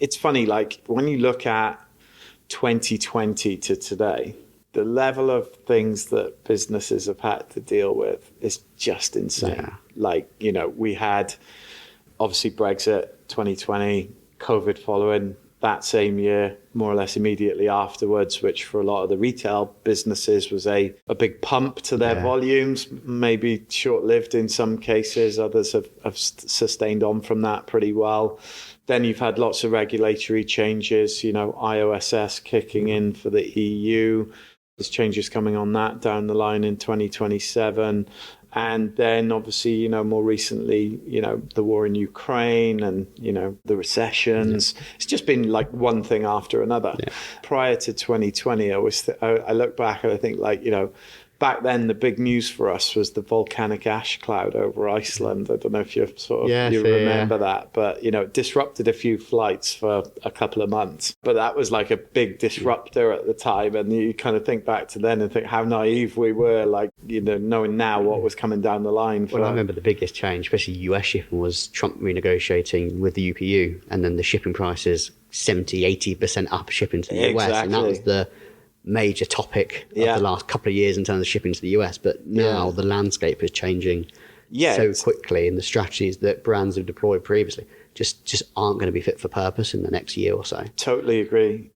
it's funny, like when you look at 2020 to today, the level of things that businesses have had to deal with is just insane. Yeah. Like, we had obviously Brexit 2020, COVID following that same year, more or less immediately afterwards, which for a lot of the retail businesses was a big pump to their volumes, maybe short-lived in some cases. Others have sustained on from that pretty well. Then you've had lots of regulatory changes, IOSS kicking in for the EU. There's changes coming on that down the line in 2027. And then obviously, more recently, the war in Ukraine and, the recessions. Yeah. It's just been like one thing after another. Yeah. Prior to 2020, I look back and I think back then the big news for us was the volcanic ash cloud over Iceland. I don't know if you remember that, but it disrupted a few flights for a couple of months. But that was like a big disruptor at the time, and you kind of think back to then and think how naive we were, knowing now what was coming down the line. Well, I remember the biggest change, especially US shipping, was Trump renegotiating with the UPU, and then the shipping prices 70-80% up shipping to the US, and that was the major topic of the last couple of years in terms of shipping to the US. But now the landscape is changing so quickly, and the strategies that brands have deployed previously just aren't going to be fit for purpose in the next year or so. Totally agree.